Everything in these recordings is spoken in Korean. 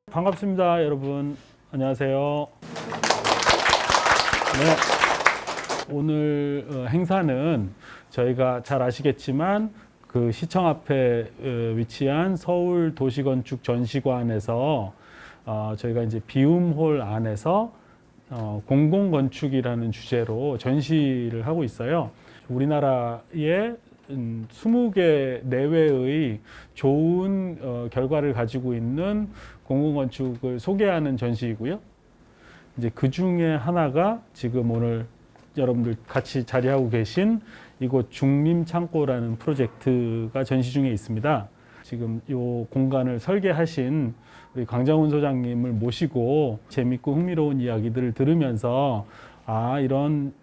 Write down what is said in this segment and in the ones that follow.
반갑습니다, 여러분. 안녕하세요. 네, 오늘 행사는 저희가 잘 아시겠지만 그 시청 앞에 위치한 서울 도시건축 전시관에서 저희가 이제 비움홀 안에서 공공건축이라는 주제로 전시를 하고 있어요. 우리나라의 20개 내외의 좋은 결과를 가지고 있는 공공건축을 소개하는 전시이고요. 이제 그 중에 하나가 지금 오늘 여러분들 같이 자리하고 계신 이곳 중림창고라는 프로젝트가 전시 중에 있습니다. 지금 이 공간을 설계하신 우리 강정훈 소장님을 모시고 재밌고 흥미로운 이야기들을 들으면서 이런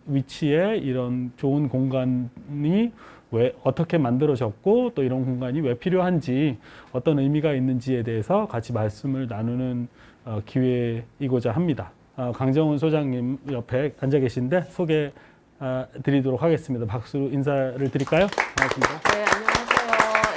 위치에 이런 좋은 공간이 왜 어떻게 만들어졌고 또 이런 공간이 왜 필요한지 어떤 의미가 있는지에 대해서 같이 말씀을 나누는 기회이고자 합니다. 강정훈 소장님 옆에 앉아 계신데 소개 드리도록 하겠습니다. 박수로 인사를 드릴까요? 반갑습니다. 네, 안녕하세요.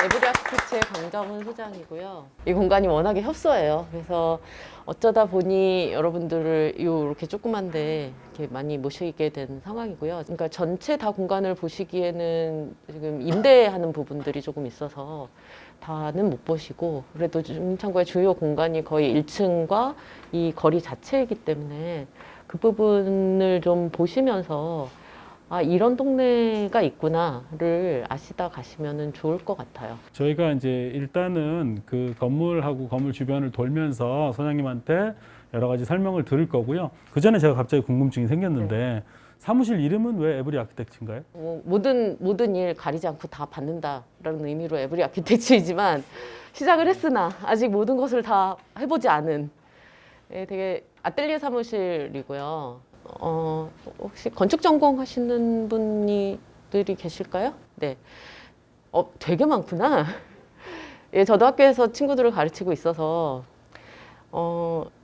에브리 아키텍처의 강정훈 소장이고요. 이 공간이 워낙에 협소해요. 그래서 어쩌다 보니 여러분들을 이렇게 조그만데 이렇게 많이 모시게 된 상황이고요. 그러니까 전체 다 공간을 보시기에는 지금 임대하는 부분들이 조금 있어서 다는 못 보시고, 그래도 중림창고의 주요 공간이 거의 1층과 이 거리 자체이기 때문에 그 부분을 좀 보시면서 이런 동네가 있구나를 아시다 가시면은 좋을 것 같아요. 저희가 이제 일단은 그 건물하고 건물 주변을 돌면서 소장님한테 여러 가지 설명을 들을 거고요. 그 전에 제가 갑자기 궁금증이 생겼는데 사무실 이름은 왜 에브리 아키텍처인가요? 모든 일 가리지 않고 다 받는다라는 의미로 에브리 아키텍처이지만 시작을 했으나 아직 모든 것을 다 해보지 않은 되게 아뜰리에 사무실이고요. 혹시 건축 전공하시는 분들이 계실까요? 네. 되게 많구나. 예, 저도 학교에서 친구들을 가르치고 있어서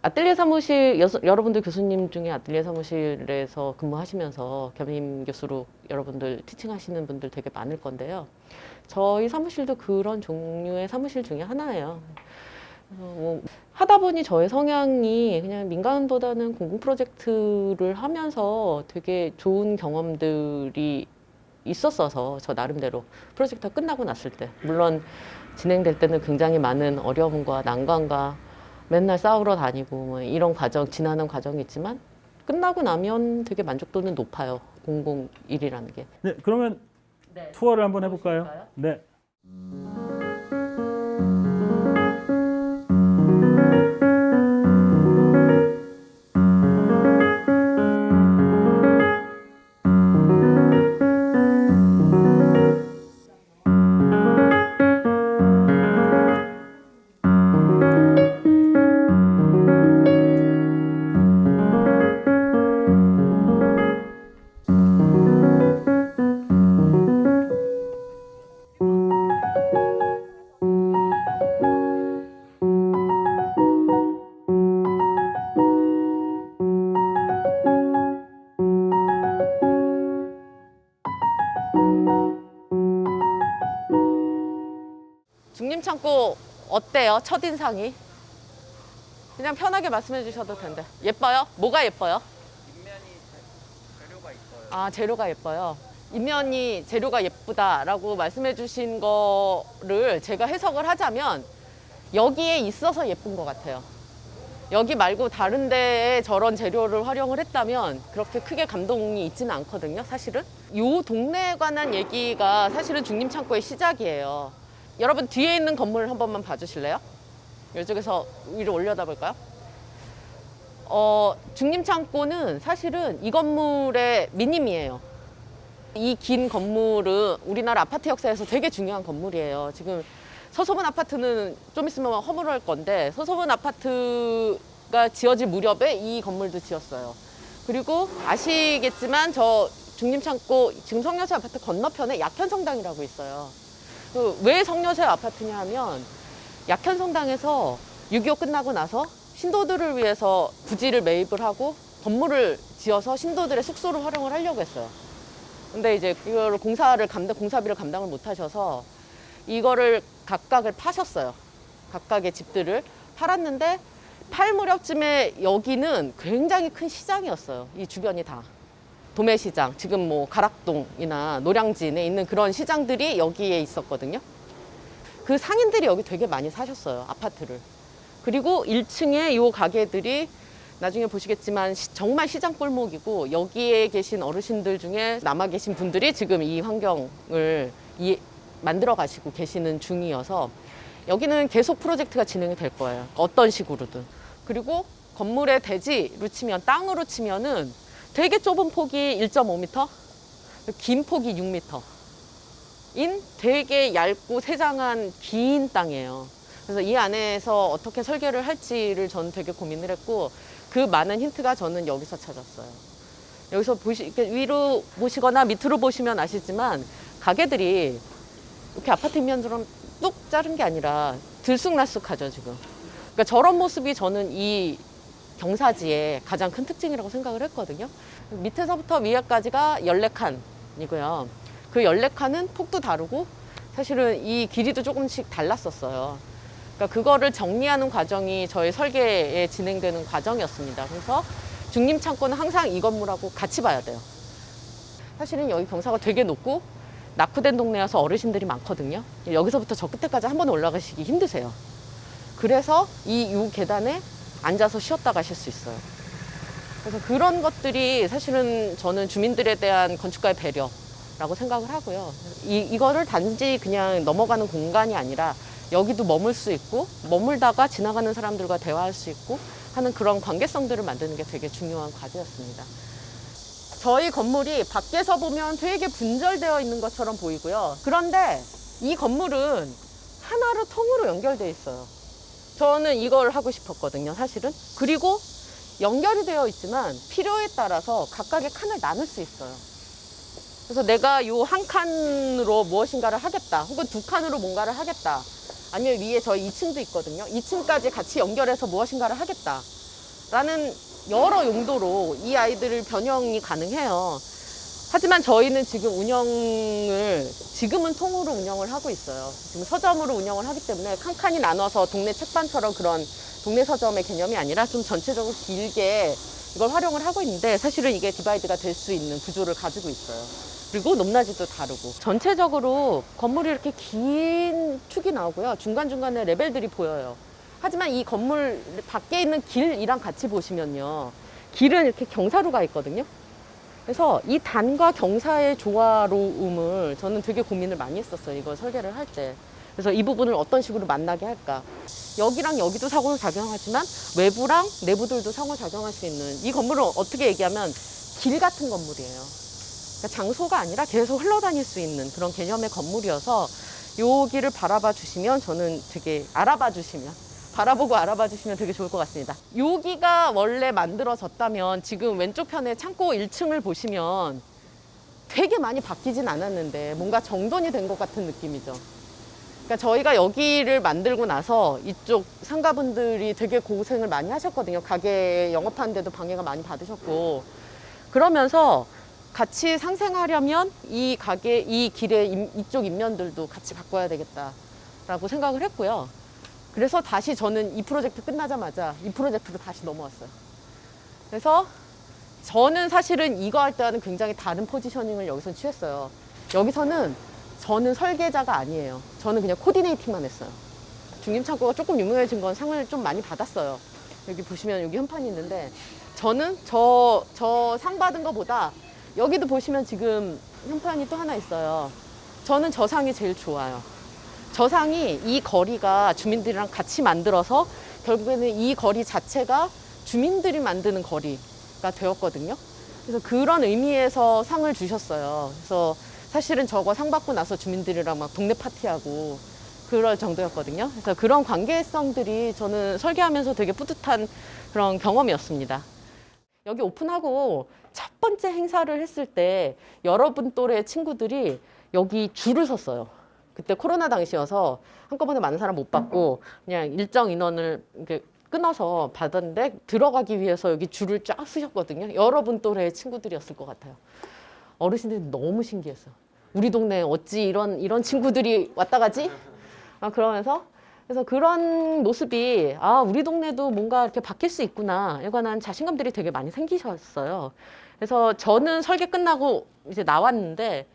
아뜰리에 사무실 여러분들 교수님 중에 아뜰리에 사무실에서 근무하시면서 겸임 교수로 여러분들 티칭하시는 분들 되게 많을 건데요. 저희 사무실도 그런 종류의 사무실 중에 하나예요. 하다 보니 저의 성향이 그냥 민간보다는 공공 프로젝트를 하면서 되게 좋은 경험들이 있었어서 저 나름대로 프로젝트가 끝나고 났을 때, 물론 진행될 때는 굉장히 많은 어려움과 난관과 맨날 싸우러 다니고 뭐 이런 과정, 지나는 과정이 있지만 끝나고 나면 되게 만족도는 높아요. 공공 일이라는 게. 네, 그러면 투어를 한번 해볼까요? 네. 중림창고 어때요? 첫인상이? 그냥 편하게 말씀해 주셔도 된대. 예뻐요? 뭐가 예뻐요? 인면이 재료가 있어요. 재료가 예뻐요. 인면이 재료가 예쁘다라고 말씀해 주신 거를 제가 해석을 하자면 여기에 있어서 예쁜 것 같아요. 여기 말고 다른 데에 저런 재료를 활용을 했다면 그렇게 크게 감동이 있지는 않거든요, 사실은. 이 동네에 관한 얘기가 사실은 중림창고의 시작이에요. 여러분 뒤에 있는 건물 한 번만 봐주실래요? 이쪽에서 위로 올려다 볼까요? 중림창고는 사실은 이 건물의 미님이에요. 이 긴 건물은 우리나라 아파트 역사에서 되게 중요한 건물이에요. 지금 서소문 아파트는 좀 있으면 허물할 건데 서소문 아파트가 지어질 무렵에 이 건물도 지었어요. 그리고 아시겠지만 저 중림창고 지금 성녀새 아파트 건너편에 약현성당이라고 있어요. 왜 성녀새 아파트냐 하면 약현성당에서 6.25 끝나고 나서 신도들을 위해서 부지를 매입을 하고 건물을 지어서 신도들의 숙소로 활용을 하려고 했어요. 근데 이제 이거를 공사비를 감당을 못 하셔서 이거를 각각을 파셨어요. 각각의 집들을 팔았는데 팔 무렵쯤에 여기는 굉장히 큰 시장이었어요. 이 주변이 다. 도매시장, 지금 뭐 가락동이나 노량진에 있는 그런 시장들이 여기에 있었거든요. 그 상인들이 여기 되게 많이 사셨어요, 아파트를. 그리고 1층에 이 가게들이 나중에 보시겠지만 정말 시장 골목이고, 여기에 계신 어르신들 중에 남아 계신 분들이 지금 이 환경을 만들어 가시고 계시는 중이어서 여기는 계속 프로젝트가 진행이 될 거예요. 어떤 식으로든. 그리고 건물의 대지로 치면, 땅으로 치면은 되게 좁은 폭이 1.5m, 긴 폭이 6m 인 되게 얇고 세장한 긴 땅이에요. 그래서 이 안에서 어떻게 설계를 할지를 저는 되게 고민을 했고, 그 많은 힌트가 저는 여기서 찾았어요. 여기서 위로 보시거나 밑으로 보시면 아시지만 가게들이 이렇게 아파트 인면처럼 뚝 자른 게 아니라 들쑥날쑥하죠, 지금. 그러니까 저런 모습이 저는 이 경사지의 가장 큰 특징이라고 생각을 했거든요. 밑에서부터 위에까지가 14칸이고요. 그 14칸은 폭도 다르고 사실은 이 길이도 조금씩 달랐었어요. 그러니까 그거를 정리하는 과정이 저희 설계에 진행되는 과정이었습니다. 그래서 중림창고는 항상 이 건물하고 같이 봐야 돼요. 사실은 여기 경사가 되게 높고 낙후된 동네여서 어르신들이 많거든요. 여기서부터 저 끝에까지 한 번에 올라가시기 힘드세요. 그래서 이 계단에 앉아서 쉬었다 가실 수 있어요. 그래서 그런 것들이 사실은 저는 주민들에 대한 건축가의 배려라고 생각을 하고요. 이거를 단지 그냥 넘어가는 공간이 아니라 여기도 머물 수 있고, 머물다가 지나가는 사람들과 대화할 수 있고 하는 그런 관계성들을 만드는 게 되게 중요한 과제였습니다. 저희 건물이 밖에서 보면 되게 분절되어 있는 것처럼 보이고요. 그런데 이 건물은 하나로 통으로 연결되어 있어요. 저는 이걸 하고 싶었거든요, 사실은. 그리고 연결이 되어 있지만 필요에 따라서 각각의 칸을 나눌 수 있어요. 그래서 내가 이 한 칸으로 무엇인가를 하겠다, 혹은 두 칸으로 뭔가를 하겠다, 아니면 위에 저희 2층도 있거든요. 2층까지 같이 연결해서 무엇인가를 하겠다 라는 여러 용도로 이 아이들을 변형이 가능해요. 하지만 저희는 지금 지금은 통으로 운영을 하고 있어요. 지금 서점으로 운영을 하기 때문에 칸칸이 나눠서 동네 책방처럼 그런 동네 서점의 개념이 아니라 좀 전체적으로 길게 이걸 활용을 하고 있는데, 사실은 이게 디바이드가 될 수 있는 구조를 가지고 있어요. 그리고 높낮이도 다르고, 전체적으로 건물이 이렇게 긴 축이 나오고요. 중간중간에 레벨들이 보여요. 하지만 이 건물 밖에 있는 길이랑 같이 보시면요, 길은 이렇게 경사로 가 있거든요. 그래서 이 단과 경사의 조화로움을 저는 되게 고민을 많이 했었어요, 이걸 설계를 할 때. 그래서 이 부분을 어떤 식으로 만나게 할까. 여기랑 여기도 상호작용하지만 외부랑 내부들도 상호작용할 수 있는, 이 건물은 어떻게 얘기하면 길 같은 건물이에요. 그러니까 장소가 아니라 계속 흘러다닐 수 있는 그런 개념의 건물이어서 여기를 바라봐 주시면, 저는 되게 바라보고 알아봐 주시면 되게 좋을 것 같습니다. 여기가 원래 만들어졌다면 지금 왼쪽 편에 창고 1층을 보시면 되게 많이 바뀌진 않았는데 뭔가 정돈이 된 것 같은 느낌이죠. 그러니까 저희가 여기를 만들고 나서 이쪽 상가분들이 되게 고생을 많이 하셨거든요. 가게 영업하는데도 방해가 많이 받으셨고, 그러면서 같이 상생하려면 이 길의 이쪽 인면들도 같이 바꿔야 되겠다라고 생각을 했고요. 그래서 다시 저는 이 프로젝트 끝나자마자 이 프로젝트로 다시 넘어왔어요. 그래서 저는 사실은 이거 할 때와는 굉장히 다른 포지셔닝을 여기서 취했어요. 여기서는 저는 설계자가 아니에요. 저는 그냥 코디네이팅만 했어요. 중림창고가 조금 유명해진 건 상을 좀 많이 받았어요. 여기 보시면 여기 현판이 있는데, 저는 저 상 받은 것보다 여기도 보시면 지금 현판이 또 하나 있어요. 저는 저 상이 제일 좋아요. 저 상이 이 거리가 주민들이랑 같이 만들어서 결국에는 이 거리 자체가 주민들이 만드는 거리가 되었거든요. 그래서 그런 의미에서 상을 주셨어요. 그래서 사실은 저거 상 받고 나서 주민들이랑 막 동네 파티하고 그럴 정도였거든요. 그래서 그런 관계성들이 저는 설계하면서 되게 뿌듯한 그런 경험이었습니다. 여기 오픈하고 첫 번째 행사를 했을 때 여러분 또래 친구들이 여기 줄을 섰어요. 그때 코로나 당시여서 한꺼번에 많은 사람 못 받고 그냥 일정 인원을 이렇게 끊어서 받았는데, 들어가기 위해서 여기 줄을 쫙 서셨거든요. 여러분 또래의 친구들이었을 것 같아요. 어르신들이 너무 신기했어요. 우리 동네에 어찌 이런 친구들이 왔다 가지? 그러면서 그래서 그런 모습이 우리 동네도 뭔가 이렇게 바뀔 수 있구나에 관한 자신감들이 되게 많이 생기셨어요. 그래서 저는 설계 끝나고 이제 나왔는데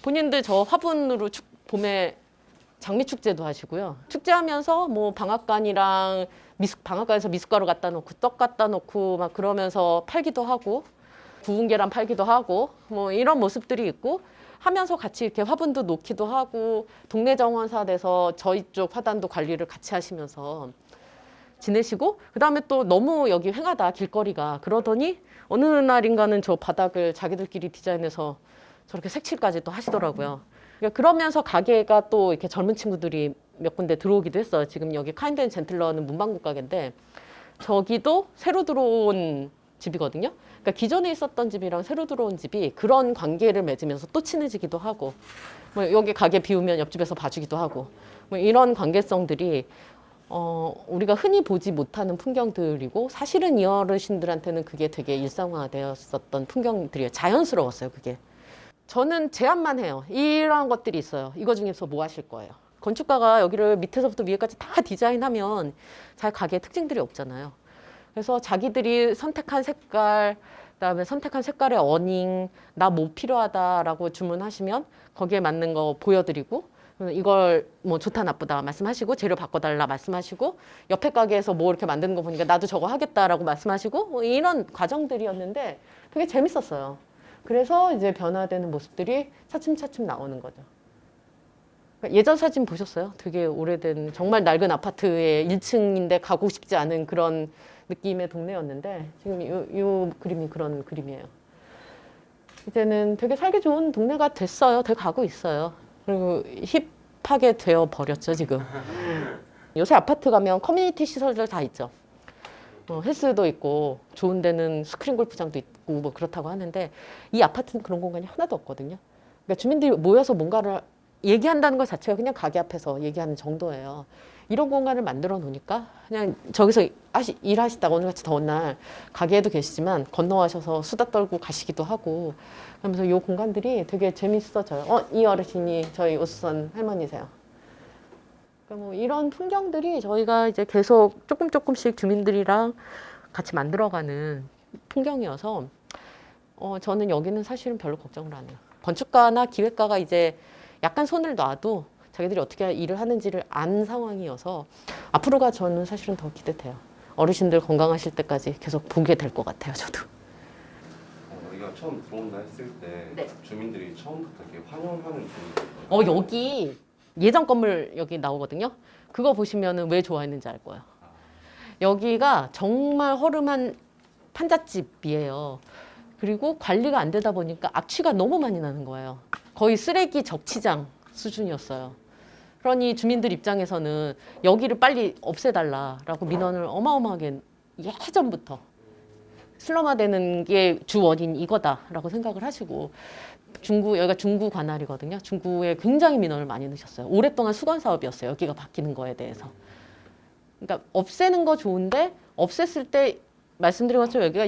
본인들 저 화분으로 봄에 장미 축제도 하시고요. 축제하면서 뭐 방앗간이랑 방앗간에서 미숫가루 갖다 놓고 떡 갖다 놓고 막 그러면서 팔기도 하고 구운 계란 팔기도 하고 뭐 이런 모습들이 있고 하면서 같이 이렇게 화분도 놓기도 하고 동네 정원사 돼서 저희 쪽 화단도 관리를 같이 하시면서 지내시고 그다음에 또 너무 여기 휑하다 길거리가 그러더니 어느 날인가는 저 바닥을 자기들끼리 디자인해서 저렇게 색칠까지 또 하시더라고요. 그러니까 그러면서 가게가 또 이렇게 젊은 친구들이 몇 군데 들어오기도 했어요. 지금 여기 카인드 앤 젠틀러는 문방구 가게인데 저기도 새로 들어온 집이거든요. 그러니까 기존에 있었던 집이랑 새로 들어온 집이 그런 관계를 맺으면서 또 친해지기도 하고 뭐 여기 가게 비우면 옆집에서 봐주기도 하고 뭐 이런 관계성들이 우리가 흔히 보지 못하는 풍경들이고 사실은 이 어르신들한테는 그게 되게 일상화되었었던 풍경들이에요. 자연스러웠어요, 그게. 저는 제안만 해요. 이런 것들이 있어요. 이거 중에서 뭐 하실 거예요? 건축가가 여기를 밑에서부터 위에까지 다 디자인하면 자기 가게에 특징들이 없잖아요. 그래서 자기들이 선택한 색깔, 그다음에 선택한 색깔의 어닝, 나 뭐 필요하다라고 주문하시면 거기에 맞는 거 보여드리고 이걸 뭐 좋다 나쁘다 말씀하시고 재료 바꿔달라 말씀하시고 옆에 가게에서 뭐 이렇게 만드는 거 보니까 나도 저거 하겠다라고 말씀하시고 뭐 이런 과정들이었는데 되게 재밌었어요. 그래서 이제 변화되는 모습들이 차츰차츰 나오는 거죠. 그러니까 예전 사진 보셨어요? 되게 오래된 정말 낡은 아파트의 1층인데 가고 싶지 않은 그런 느낌의 동네였는데 지금 이 그림이 그런 그림이에요. 이제는 되게 살기 좋은 동네가 됐어요. 돼 가고 있어요. 그리고 힙하게 되어 버렸죠 지금. 요새 아파트 가면 커뮤니티 시설들 다 있죠. 헬스도 있고 좋은 데는 스크린 골프장도 있고 뭐 그렇다고 하는데 이 아파트는 그런 공간이 하나도 없거든요. 그러니까 주민들이 모여서 뭔가를 얘기한다는 것 자체가 그냥 가게 앞에서 얘기하는 정도예요. 이런 공간을 만들어 놓으니까 그냥 저기서 일하시다가 오늘같이 더운 날 가게에도 계시지만 건너가셔서 수다 떨고 가시기도 하고 그러면서 이 공간들이 되게 재밌어져요. 이 어르신이 저희 우수선 할머니세요. 그러니까 뭐 이런 풍경들이 저희가 이제 계속 조금씩 주민들이랑 같이 만들어가는 풍경이어서 저는 여기는 사실은 별로 걱정을 안 해요. 건축가나 기획가가 이제 약간 손을 놔도 자기들이 어떻게 일을 하는지를 안 상황이어서 앞으로가 저는 사실은 더 기대돼요. 어르신들 건강하실 때까지 계속 보게 될 것 같아요, 저도. 우리가 처음 들어온다 했을 때 네. 주민들이 처음부터 이렇게 환영하는 분위기. 여기 예전 건물 여기 나오거든요. 그거 보시면은 왜 좋아했는지 알 거예요. 여기가 정말 허름한 판잣집이에요. 그리고 관리가 안 되다 보니까 악취가 너무 많이 나는 거예요. 거의 쓰레기 적치장 수준이었어요. 그러니 주민들 입장에서는 여기를 빨리 없애달라라고 민원을 어마어마하게 예전부터 슬럼화되는 게 주 원인 이거다라고 생각을 하시고 여기가 중구 관할이거든요. 중구에 굉장히 민원을 많이 넣으셨어요. 오랫동안 수건 사업이었어요. 여기가 바뀌는 거에 대해서. 그러니까 없애는 거 좋은데 없앴을 때 말씀드린 것처럼 여기가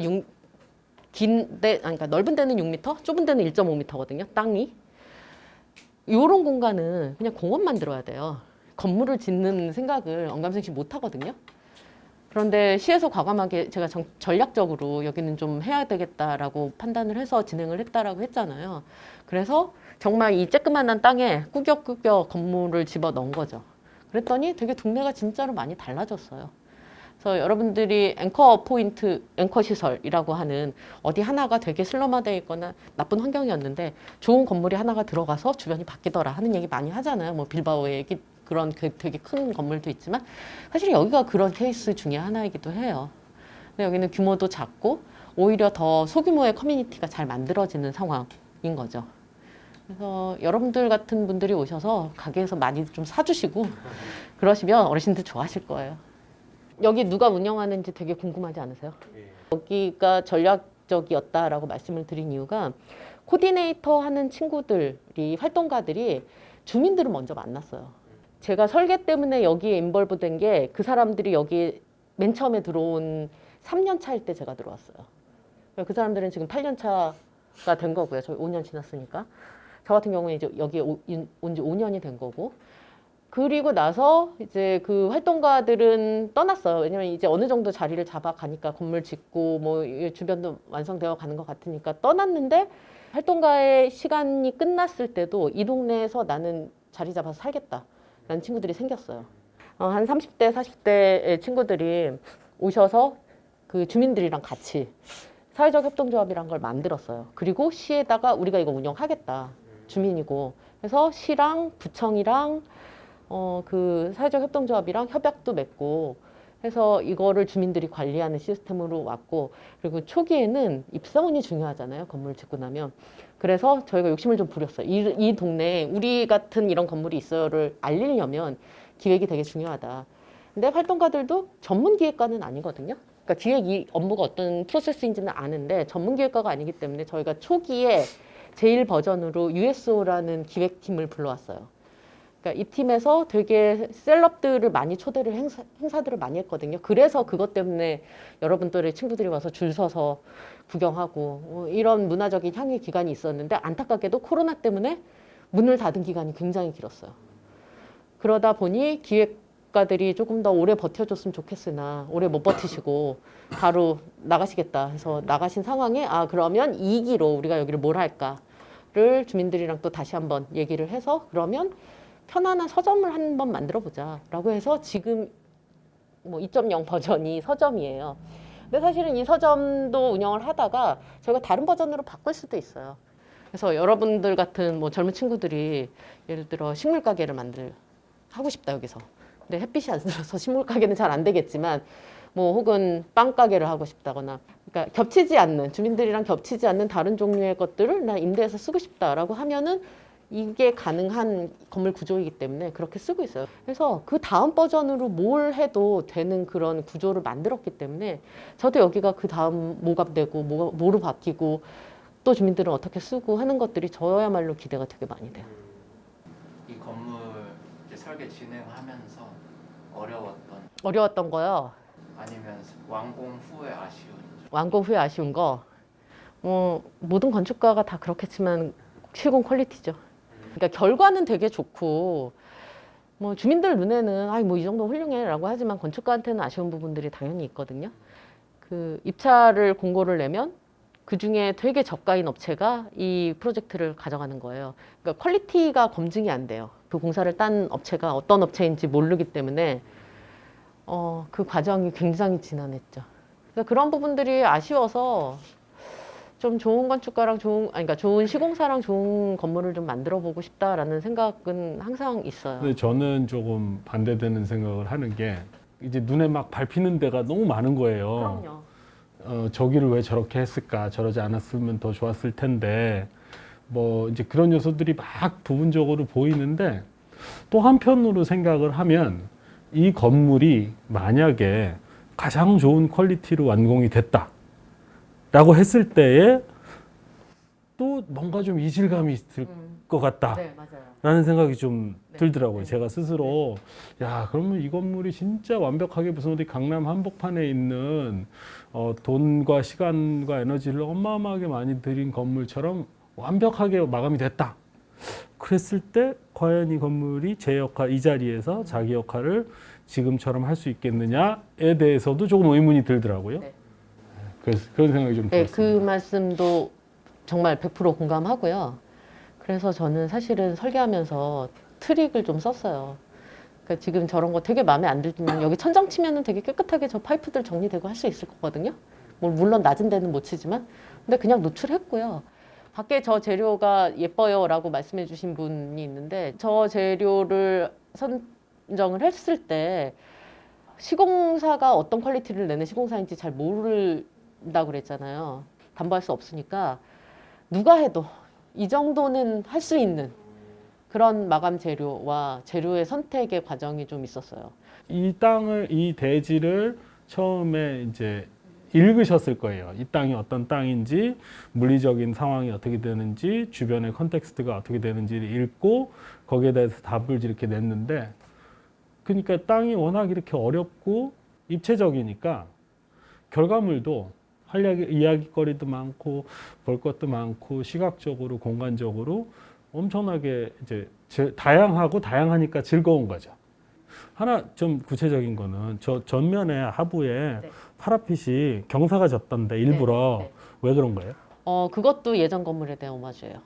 그러니까 넓은 데는 6m, 좁은 데는 1.5m거든요. 땅이. 이런 공간은 그냥 공원 만들어야 돼요. 건물을 짓는 생각을 언감생심 못 하거든요. 그런데 시에서 과감하게 제가 전략적으로 여기는 좀 해야 되겠다라고 판단을 해서 진행을 했다라고 했잖아요. 그래서 정말 이 쬐끄만한 땅에 꾸역꾸역 건물을 집어 넣은 거죠. 그랬더니 되게 동네가 진짜로 많이 달라졌어요. 그래서 여러분들이 앵커 포인트, 앵커 시설이라고 하는 어디 하나가 되게 슬럼화되어 있거나 나쁜 환경이었는데 좋은 건물이 하나가 들어가서 주변이 바뀌더라 하는 얘기 많이 하잖아요. 뭐 빌바오의 그런 되게 큰 건물도 있지만 사실 여기가 그런 케이스 중에 하나이기도 해요. 근데 여기는 규모도 작고 오히려 더 소규모의 커뮤니티가 잘 만들어지는 상황인 거죠. 그래서 여러분들 같은 분들이 오셔서 가게에서 많이 좀 사주시고 그러시면 어르신들 좋아하실 거예요. 여기 누가 운영하는지 되게 궁금하지 않으세요? 여기가 전략적이었다라고 말씀을 드린 이유가 코디네이터 하는 친구들이 활동가들이 주민들을 먼저 만났어요. 제가 설계 때문에 여기에 인벌브 된 게 그 사람들이 여기 맨 처음에 들어온 3년 차일 때 제가 들어왔어요. 그 사람들은 지금 8년 차가 된 거고요. 저희 5년 지났으니까. 저 같은 경우는 이제 여기에 온 지 5년이 된 거고. 그리고 나서 이제 그 활동가들은 떠났어요. 왜냐면 이제 어느 정도 자리를 잡아가니까 건물 짓고 뭐 주변도 완성되어 가는 것 같으니까 떠났는데 활동가의 시간이 끝났을 때도 이 동네에서 나는 자리 잡아서 살겠다라는 친구들이 생겼어요. 한 30대, 40대의 친구들이 오셔서 그 주민들이랑 같이 사회적 협동조합이란 걸 만들었어요. 그리고 시에다가 우리가 이거 운영하겠다. 주민이고. 그래서 시랑 구청이랑 그 사회적 협동조합이랑 협약도 맺고 해서 이거를 주민들이 관리하는 시스템으로 왔고, 그리고 초기에는 입사원이 중요하잖아요. 건물 짓고 나면. 그래서 저희가 욕심을 좀 부렸어요. 이 동네에 우리 같은 이런 건물이 있어요를 알리려면 기획이 되게 중요하다. 근데 활동가들도 전문 기획가는 아니거든요. 그러니까 기획 이 업무가 어떤 프로세스인지는 아는데 전문 기획가가 아니기 때문에 저희가 초기에 제일 버전으로 USO라는 기획팀을 불러왔어요. 그러니까 이 팀에서 되게 셀럽들을 많이 초대를 행사들을 많이 했거든요. 그래서 그것 때문에 여러분들의 친구들이 와서 줄 서서 구경하고 이런 문화적인 향유 기간이 있었는데 안타깝게도 코로나 때문에 문을 닫은 기간이 굉장히 길었어요. 그러다 보니 기획가들이 조금 더 오래 버텨줬으면 좋겠으나 오래 못 버티시고 바로 나가시겠다 해서 나가신 상황에 그러면 2기로 우리가 여기를 뭘 할까를 주민들이랑 또 다시 한번 얘기를 해서 그러면 편안한 서점을 한번 만들어 보자 라고 해서 지금 뭐 2.0 버전이 서점이에요. 근데 사실은 이 서점도 운영을 하다가 저희가 다른 버전으로 바꿀 수도 있어요. 그래서 여러분들 같은 뭐 젊은 친구들이 예를 들어 식물 가게를 하고 싶다 여기서. 근데 햇빛이 안 들어서 식물 가게는 잘 안 되겠지만 뭐 혹은 빵 가게를 하고 싶다거나, 그러니까 겹치지 않는 주민들이랑 겹치지 않는 다른 종류의 것들을 나 임대해서 쓰고 싶다라고 하면은 이게 가능한 건물 구조이기 때문에 그렇게 쓰고 있어요. 그래서 그 다음 버전으로 뭘 해도 되는 그런 구조를 만들었기 때문에 저도 여기가 그 다음 뭐가 되고 뭐로 바뀌고 또 주민들은 어떻게 쓰고 하는 것들이 저야말로 기대가 되게 많이 돼요. 이 건물 이제 설계 진행하면서 어려웠던 거요. 아니면 완공 후에 아쉬운 점. 완공 후에 아쉬운 거. 모든 건축가가 다 그렇겠지만 시공 퀄리티죠. 그러니까 결과는 되게 좋고 뭐 주민들 눈에는 뭐 이 정도 훌륭해라고 하지만 건축가한테는 아쉬운 부분들이 당연히 있거든요. 그 입찰을 공고를 내면 그 중에 되게 저가인 업체가 이 프로젝트를 가져가는 거예요. 그러니까 퀄리티가 검증이 안 돼요. 그 공사를 딴 업체가 어떤 업체인지 모르기 때문에 그 과정이 굉장히 지난했죠. 그러니까 그런 부분들이 아쉬워서 좀 좋은 건축가랑 그러니까 좋은 시공사랑 좋은 건물을 좀 만들어 보고 싶다라는 생각은 항상 있어요. 근데 저는 조금 반대되는 생각을 하는 게 이제 눈에 막 밟히는 데가 너무 많은 거예요. 그럼요. 저기를 왜 저렇게 했을까? 저러지 않았으면 더 좋았을 텐데 뭐 이제 그런 요소들이 막 부분적으로 보이는데 또 한편으로 생각을 하면 이 건물이 만약에 가장 좋은 퀄리티로 완공이 됐다라고 했을 때에 또 뭔가 좀 이질감이 있을 것 같다. 네, 맞아요. 라는 생각이 좀 네. 들더라고요. 네. 제가 스스로 야 그러면 이 건물이 진짜 완벽하게 무슨 어디 강남 한복판에 있는 돈과 시간과 에너지를 어마어마하게 많이 들인 건물처럼 완벽하게 마감이 됐다. 그랬을 때 과연 이 건물이 제 역할, 이 자리에서 자기 역할을 지금처럼 할 수 있겠느냐에 대해서도 조금 의문이 들더라고요. 네. 그래서 그런 생각이 좀 네, 들었습니다. 그 말씀도 정말 100% 공감하고요. 그래서 저는 사실은 설계하면서 트릭을 좀 썼어요. 그러니까 지금 저런 거 되게 마음에 안 들지만 여기 천장 치면은 되게 깨끗하게 저 파이프들 정리되고 할 수 있을 거거든요. 물론 낮은 데는 못 치지만. 근데 그냥 노출했고요. 밖에 저 재료가 예뻐요라고 말씀해 주신 분이 있는데 저 재료를 선정을 했을 때 시공사가 어떤 퀄리티를 내는 시공사인지 잘 모른다고 그랬잖아요. 담보할 수 없으니까 누가 해도 이 정도는 할 수 있는 그런 마감 재료와 재료의 선택의 과정이 좀 있었어요. 이 대지를 처음에 이제 읽으셨을 거예요. 이 땅이 어떤 땅인지, 물리적인 상황이 어떻게 되는지, 주변의 컨텍스트가 어떻게 되는지를 읽고 거기에 대해서 답을 이렇게 냈는데, 그러니까 땅이 워낙 이렇게 어렵고 입체적이니까 결과물도 이야기거리도 많고 볼 것도 많고 시각적으로 공간적으로 엄청나게 이제 다양하고 다양하니까 즐거운 거죠. 하나 좀 구체적인 거는 저 전면에 하부에 네. 파라핏이 경사가 졌던데 일부러 네, 네. 왜 그런 거예요? 그것도 예전 건물에 대한 오마주예요.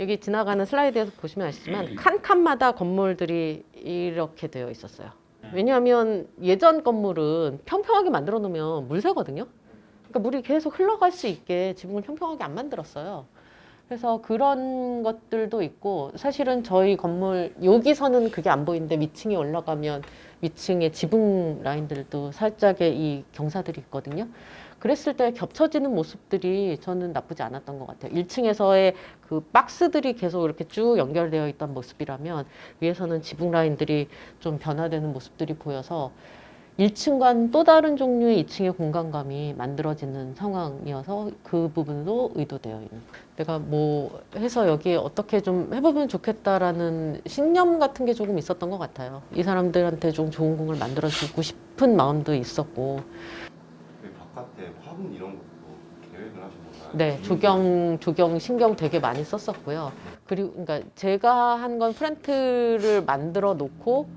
여기 지나가는 슬라이드에서 보시면 아시지만 칸칸마다 건물들이 이렇게 되어 있었어요. 왜냐하면 예전 건물은 평평하게 만들어 놓으면 물새거든요. 그러니까 물이 계속 흘러갈 수 있게 지붕을 평평하게 안 만들었어요. 그래서 그런 것들도 있고 사실은 저희 건물 여기서는 그게 안 보이는데 위층에 올라가면 위층에 지붕 라인들도 살짝의 이 경사들이 있거든요. 그랬을 때 겹쳐지는 모습들이 저는 나쁘지 않았던 것 같아요. 1층에서의 그 박스들이 계속 이렇게 쭉 연결되어 있던 모습이라면 위에서는 지붕 라인들이 좀 변화되는 모습들이 보여서 1층과는 또 다른 종류의 2층의 공간감이 만들어지는 상황이어서 그 부분도 의도되어 있는. 내가 뭐 해서 여기에 어떻게 좀 해보면 좋겠다라는 신념 같은 게 조금 있었던 것 같아요. 이 사람들한테 좀 좋은 공을 만들어주고 싶은 마음도 있었고. 그 바깥에 화분 이런 것도 계획을 하신 건가요? 네, 조경 신경 되게 많이 썼었고요. 그리고 그러니까 제가 한 건 프렌트를 만들어 놓고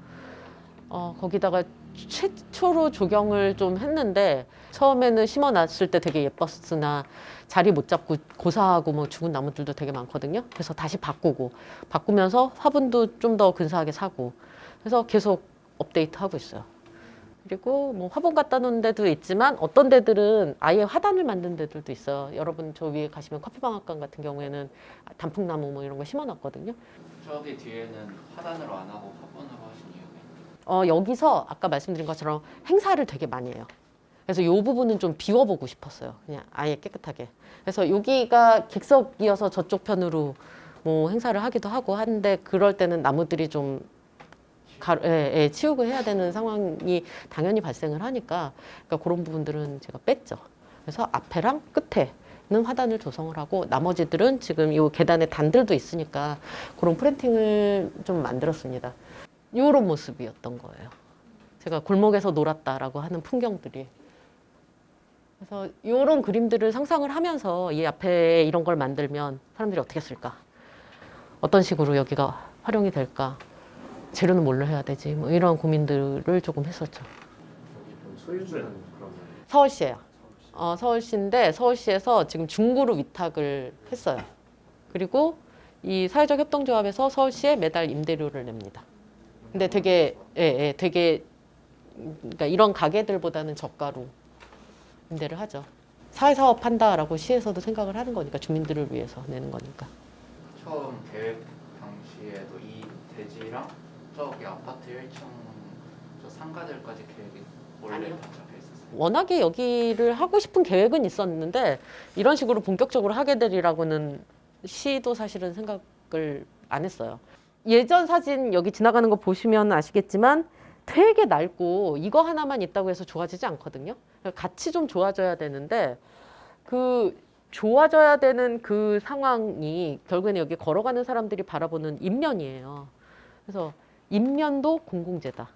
거기다가 최초로 조경을 좀 했는데 처음에는 심어놨을 때 되게 예뻤으나 자리 못 잡고 고사하고 뭐 죽은 나무들도 되게 많거든요. 그래서 다시 바꾸면서 화분도 좀 더 근사하게 사고 그래서 계속 업데이트하고 있어요. 그리고 뭐 화분 갖다 놓은 데도 있지만 어떤 데들은 아예 화단을 만든 데들도 있어요. 여러분 저 위에 가시면 커피방앗간 같은 경우에는 단풍나무 뭐 이런 거 심어놨거든요. 저기 뒤에는 화단으로 안 하고 화분으로 하신 이유가 있나요? 여기서 아까 말씀드린 것처럼 행사를 되게 많이 해요. 그래서 이 부분은 좀 비워보고 싶었어요. 그냥 아예 깨끗하게. 그래서 여기가 객석이어서 저쪽 편으로 뭐 행사를 하기도 하고 하는데 그럴 때는 나무들이 좀 치우고 해야 되는 상황이 당연히 발생을 하니까 그러니까 그런 부분들은 제가 뺐죠. 그래서 앞에랑 끝에는 화단을 조성을 하고 나머지들은 지금 이 계단에 단들도 있으니까 그런 프린팅을 좀 만들었습니다. 이런 모습이었던 거예요. 제가 골목에서 놀았다라고 하는 풍경들이. 그래서 이런 그림들을 상상을 하면서 이 앞에 이런 걸 만들면 사람들이 어떻게 쓸까? 어떤 식으로 여기가 활용이 될까? 재료는 뭘로 해야 되지? 뭐 이런 고민들을 조금 했었죠. 소유주는 그러면 서울시예요. 서울시인데 서울시에서 지금 중구로 위탁을 했어요. 그리고 이 사회적 협동조합에서 서울시에 매달 임대료를 냅니다. 근데 되게 되게 그러니까 이런 가게들보다는 저가로 임대를 하죠. 사회사업 한다라고 시에서도 생각을 하는 거니까 주민들을 위해서 내는 거니까. 처음 계획 당시에도 이 대지랑 저기 아파트 1층 저 상가들까지 계획이 원래 아니요. 다 잡혀 있었어요. 워낙에 여기를 하고 싶은 계획은 있었는데 이런 식으로 본격적으로 하게 되리라고는 시도 사실은 생각을 안 했어요. 예전 사진 여기 지나가는 거 보시면 아시겠지만 되게 낡고 이거 하나만 있다고 해서 좋아지지 않거든요. 같이 좀 좋아져야 되는데 그 좋아져야 되는 그 상황이 결국에는 여기 걸어가는 사람들이 바라보는 인면이에요. 그래서 인면도 공공재다.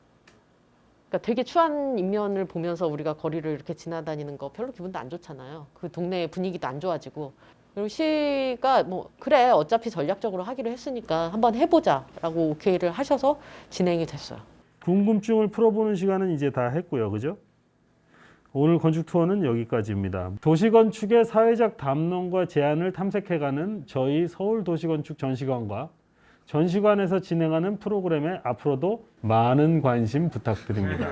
그러니까 되게 추한 인면을 보면서 우리가 거리를 이렇게 지나다니는 거 별로 기분도 안 좋잖아요. 그 동네의 분위기도 안 좋아지고. 그리고 시가 뭐 그래 어차피 전략적으로 하기로 했으니까 한번 해보자라고 오케이를 하셔서 진행이 됐어요. 궁금증을 풀어보는 시간은 이제 다 했고요. 그죠? 오늘 건축 투어는 여기까지입니다. 도시건축의 사회적 담론과 제안을 탐색해가는 저희 서울도시건축 전시관과 전시관에서 진행하는 프로그램에 앞으로도 많은 관심 부탁드립니다.